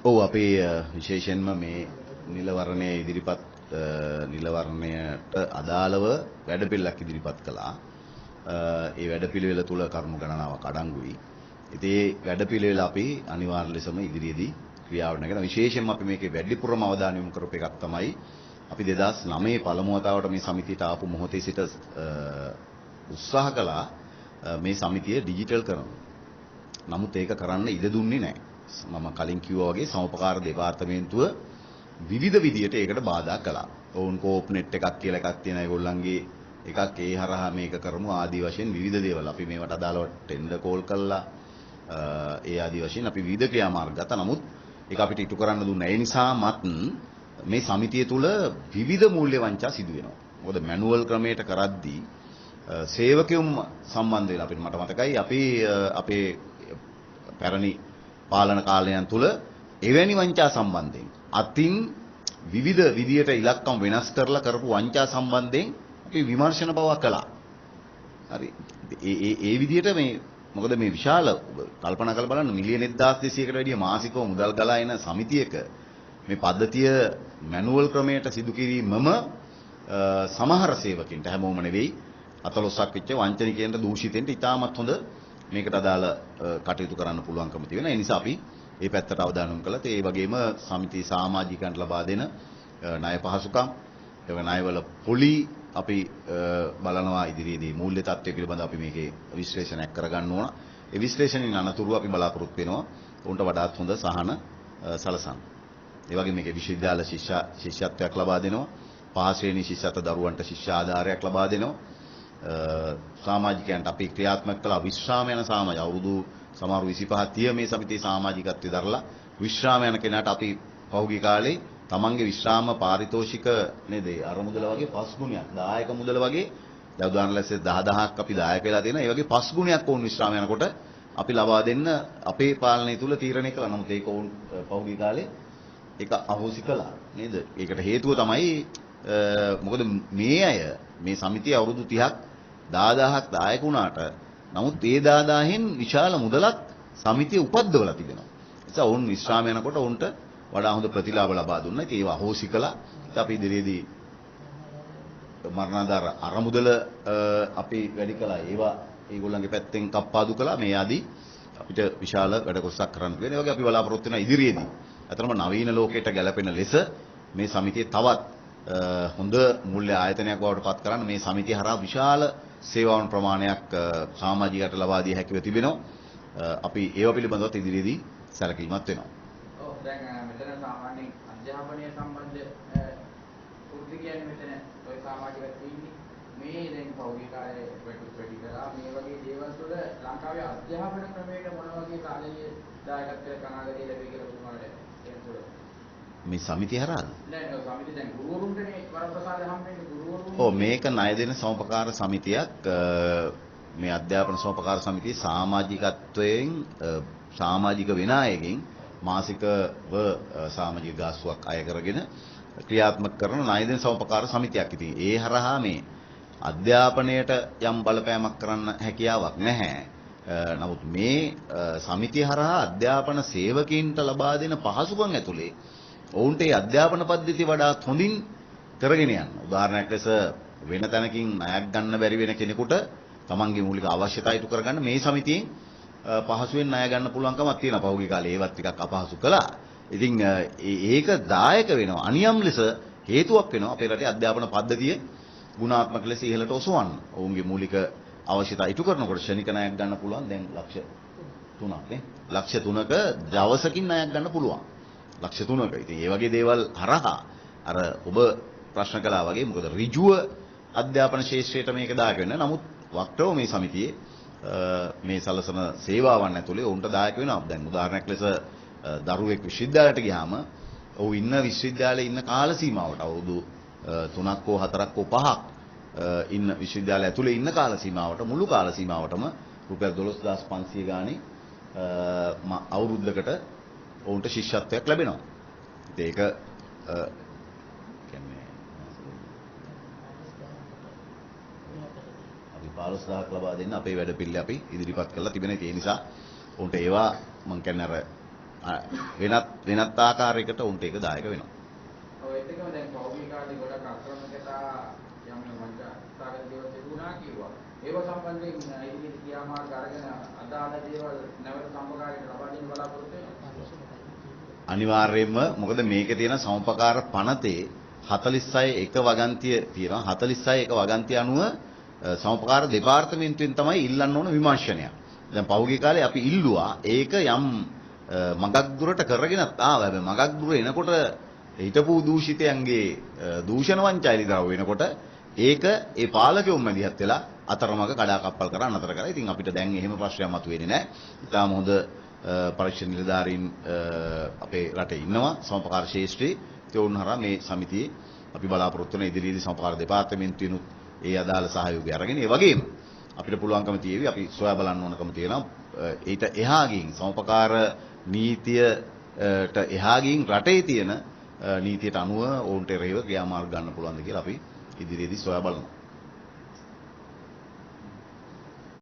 ඔව් අපේ විශේෂයෙන්ම මේ නිල වර්ණයේ ඉදිරිපත් නිල වර්ණයට අදාළව වැඩපිළිවෙලක් ඉදිරිපත් කළා. ඒ වැඩපිළිවෙල තුල කරුණු ගණනාවක් අඩංගුයි. ඉතින් මේ වැඩපිළිවෙල අපි අනිවාර්ය ලෙසම ඉදිරියේදී ක්‍රියාවට නැගෙන විශේෂයෙන්ම අපි මේකේ වැඩිපුරම අවධානය යොමු කරපු එකක් තමයි අපි 2009 පළමු වතාවට මේ සමිතියට ආපු මොහොතේ සිට උත්සාහ කළා මේ සමිතිය ඩිජිටල් කරනවා. නමුත් ඒක කරන්න ඉඩ දුන්නේ නැහැ. මම කලින් කිව්වා වගේ සමපකාර දෙපාර්තමේන්තුව විවිධ විදියට ඒකට බාධා කළා. ඔවුන් කෝප්නෙට් එකක් කියලා එකක් තියෙන ඒගොල්ලන්ගේ එකක් ඒ හරහා මේක කරමු ආදී වශයෙන් විවිධ දේවල් අපි මේවට අදාළව ටෙන්ඩර් කෝල් කළා. ඒ ආදී වශයෙන් අපි විවිධ ක්‍රියාමාර්ග ගත්තා. නමුත් ඒක අපිට ඉටු කරන්න දුන්නේ ඒ නිසාමත් මේ සමිතිය තුල විවිධ මූල්‍ය වංචා සිදු වෙනවා. මොකද මැනුවල් ක්‍රමයට කරද්දී සේවකයුම් සම්බන්ධ වෙලා අපිට මට මතකයි අපි අපේ පැරණි පාලන කාලයන් තුල එවැනි වංචා සම්බන්ධයෙන් අතින් විවිධ විදියට ඉලක්කම් වෙනස් කරලා කරපු වංචා සම්බන්ධයෙන් අපි විමර්ශන පවා කළා. හරි. ඒ විදියට මේ මොකද මේ විශාල කල්පනා කරලා බලන්න මිලියන 1200කට වැඩිය මාසිකව මුදල් ගලා එන සමිතියක මේ පද්ධතිය මැනුවල් ක්‍රමයට සිදු කිරීමම සමහර සේවකින්ට හැමෝම නෙවෙයි අතලොස්සක් වෙච්ච වංචනිකයන්ට දූෂිතෙන්ට ඉතාමත් හොඳ මේකට අදාළ කටයුතු කරන්න පුළුවන්කම තියෙනවා. ඒ නිසා අපි මේ පැත්තට අවධානය යොමු කළා. ඒ වගේම සමිති සමාජිකයන්ට ලබා දෙන ණය පහසුකම්, ඒ ණයවල පොලි අපි බලනවා ඉදිරියේදී මූල්‍ය තත්ත්වය පිළිබඳව අපි මේකේ විශ්ලේෂණයක් කරගන්න ඕන. ඒ විශ්ලේෂණයෙන් අනතුරු අපි බලාපොරොත්තු වෙනවා උන්ට වඩාත් හොඳ සහන සලසන්න. ඒ වගේම මේකේ විශ්වවිද්‍යාල ශිෂ්‍යත්වයක් ලබා දෙනවා. පහ ශ්‍රේණි ශිෂ්‍යත්ව දරුවන්ට ශිෂ්‍ය ආධාරයක් ලබා දෙනවා. සමාජිකයන්ට අපි ක්‍රියාත්මක කළ විශ්‍රාම යන සමාජ අවුරුදු සමහරු 25 30 මේ සමිතියේ සමාජිකත්වයේ දරලා විශ්‍රාම යන කෙනාට අපි පහුගිය කාලේ තමන්ගේ විශ්‍රාම පාරිතෝෂික නේද අරමුදල වගේ 5 ගුණයක් දායක මුදල වගේ දැන් උදාහරණ ලෙස 10000ක් අපි දායක වෙලා තියෙනවා. ඒ වගේ 5 ගුණයක් වුන් විශ්‍රාම යනකොට අපි ලබා දෙන්න අපේ පාලනය තුල තීරණය කළා. නමුත් ඒක වුන් පහුගිය කාලේ ඒක අහෝසි කළා නේද? ඒකට හේතුව තමයි මොකද මේ අය මේ සමිතිය අවුරුදු 30ක් 10000ක් දායක වුණාට නමුත් ඒ 10000න් විශාල මුදලක් සමිතිය උපද්දවලා තිබෙනවා. ඒ නිසා වුන් විශ්‍රාම යනකොට වුන්ට වඩා හොඳ ප්‍රතිලාභ ලබා දුන්නා. ඒක ඒව අහෝසි කළා. අපි ඉදිරියේදී මරණාධාර අරමුදල අපි වැඩි කළා. ඒවා ඒගොල්ලන්ගේ පැත්තෙන් කප්පාදු කළා. මේ ආදී අපිට විශාල වැඩ කොටසක් කරන්න තියෙනවා. ඒ වගේ අපි බලාපොරොත්තු වෙනවා ඉදිරියේදී. අතරම නවීන ලෝකයට ගැලපෙන ලෙස මේ සමිතිය තවත් හොඳ මූල්‍ය ආයතනයක් බවට පත් කරන්න මේ සමිතිය හරහා විශාල සේවාවන් ප්‍රමාණයක් සමාජීයට ලබා දිය හැකිව තිබෙනවා. අපි ඒව පිළිබඳව ඉදිරියේදී සැලකිලිමත් වෙනවා. ඔව් දැන් මෙතන සාමාන්‍යයෙන් අධ්‍යාපනය සම්බන්ධ වෘත්ති කියන්නේ මෙතන ඔය සමාජිකත් ඉන්නේ මේ දැන් පෞද්ගලික කාර්යය වැඩි කරා මේ වගේ දේවල් වල ලංකාවේ අධ්‍යාපන ක්‍රමයට මොන වගේ කාලීය දායකත්වයක් අනාගතයේ ලැබෙයි කියලා පුදුමාවට එනකොට මේ සමිතිය හරහාද? නෑ නෝ සමිතිය දැන් ගුරුවරුන්ටනේ වරප්‍රසාද හම්බෙන්නේ ගුරුවරුන්. ඔව් මේක ණය දෙන සමපකාර සමිතියක් මේ අධ්‍යාපන සමපකාර සමිතිය සමාජිකත්වයෙන් සමාජික වෙන අයගෙන් මාසිකව සමාජික ගාස්තුවක් අය කරගෙන ක්‍රියාත්මක කරන ණය දෙන සමපකාර සමිතියක්. ඉතින් ඒ හරහා මේ අධ්‍යාපනයට යම් බලපෑමක් කරන්න හැකියාවක් නැහැ. නමුත් මේ සමිතිය හරහා අධ්‍යාපන සේවකීන්ට ලබා දෙන පහසුකම් ඇතුලේ ඔවුන්ට ඒ අධ්‍යාපන පද්ධතිය වඩාත් හොඳින් කරගෙන යන්න. උදාහරණයක් ලෙස වෙන තැනකින් ණයක් ගන්න බැරි වෙන කෙනෙකුට තමන්ගේ මූලික අවශ්‍යතා ඉටු කරගන්න මේ සමිතියෙන් පහසුවෙන් ණය ගන්න පුළුවන්කමක් තියෙනවා. පහුගිය කාලේ ඒවත් ටිකක් අපහසු කළා. ඉතින් ඒක දායක වෙනවා. අනියම් ලෙස හේතුවක් වෙනවා අපේ රටේ අධ්‍යාපන පද්ධතිය ගුණාත්මක ලෙස ඉහළට ඔසවන්න. ඔවුන්ගේ මූලික අවශ්‍යතා ඉටු කරනකොට ශනික ණයක් ගන්න පුළුවන්. දැන් ලක්ෂ 3ක් නේ. ලක්ෂ 3ක දවසකින් ණයක් ගන්න පුළුවන්. ලක්ෂ 3ක. ඉතින් මේ වගේ දේවල් හරහා අර ඔබ ප්‍රශ්න කළා වගේ මොකද ඍජුව අධ්‍යාපන ශාස්ත්‍රයට මේක දායක වෙන්න. නමුත් වක්‍රව මේ සමිතියේ මේ සලසන සේවාවන් ඇතුලේ උන්ට දායක වෙනවා. දැන් උදාහරණයක් ලෙස දරුවෙක් විශ්වවිද්‍යාලයට ගියාම ඔහු ඉන්න විශ්වවිද්‍යාලයේ ඉන්න කාල සීමාවට අවුරුදු 3ක් හෝ 4ක් හෝ 5ක් ඉන්න විශ්වවිද්‍යාලය ඇතුලේ ඉන්න කාල සීමාවට මුළු කාල සීමාවටම රුපියල් 12500 ගානේ අවුරුද්දකට ඔවුන්ට ශිෂ්‍යත්වයක් ලැබෙනවා. ඒක කියන්නේ අපි 15000ක් ලබා දෙන්න අපේ වැඩ පිළිවෙල අපි ඉදිරිපත් කරලා තිබෙන ඒ නිසා උන්ට ඒවා මම කියන්නේ අර වෙනත් ආකාරයකට උන්ට ඒක දායක වෙනවා. ඔය එකම දැන් පෞද්ගලික කාර්ය ගොඩක් අක්‍රමකතා යම් වංචාකාර දේවල් තිබුණා කිව්වා. ඒව සම්බන්ධයෙන් ඉදිරියට ක්‍රියාමාර්ග අරගෙන අදාළ දේවල් නැවත සම්පකාරයට ලබා දෙන්න බලාපොරොත්තු වෙනවා. අනිවාර්යයෙන්ම මොකද මේකේ තියෙන සමපකාර පනතේ 46 එක වගන්තිය තියෙනවා. 46 එක වගන්තිය අනුව සමපකාර දෙපාර්තමේන්තුවෙන් තමයි ඉල්ලන්න ඕන විමර්ශනය. දැන් පහුගිය කාලේ අපි ඉල්ලුවා ඒක යම් මගක් දුරට කරගෙනත් ආවා. හැබැයි මගක් දුර එනකොට හිටපු දූෂිතයන්ගේ දූෂණ වංචායිලි ද්‍රව්‍ය වෙනකොට ඒක ඒ පාලකයොම මැදිහත් වෙලා අතරමඟ කඩාකප්පල් කරා නතර කරා. ඉතින් අපිට දැන් එහෙම ප්‍රශ්නයක් මතුවෙන්නේ නැහැ. ඉතාලම හොඳ පරීක්ෂණ නිලධාරීන් අපේ රටේ ඉන්නවා සමපකාර ශාස්ත්‍රයේ. ඒ වුණ හරහා මේ සමිතියේ අපි බලාපොරොත්තු වෙන ඉදිරියේදී සමපකාර දෙපාර්තමේන්තුවෙනුත් ඒ අදාළ සහයෝගය අරගෙන ඒ වගේම අපිට පුළුවන්කම තියෙවි අපි සොයා බලන්න ඕනකම තියෙනවා ඊට එහා ගින් සමපකාර නීතියට එහා ගින් රටේ තියෙන නීතියට අනුව ඔවුන්ට රේව ක්‍රියාමාර්ග ගන්න පුළුවන්ද කියලා අපි ඉදිරියේදී සොයා බලනවා.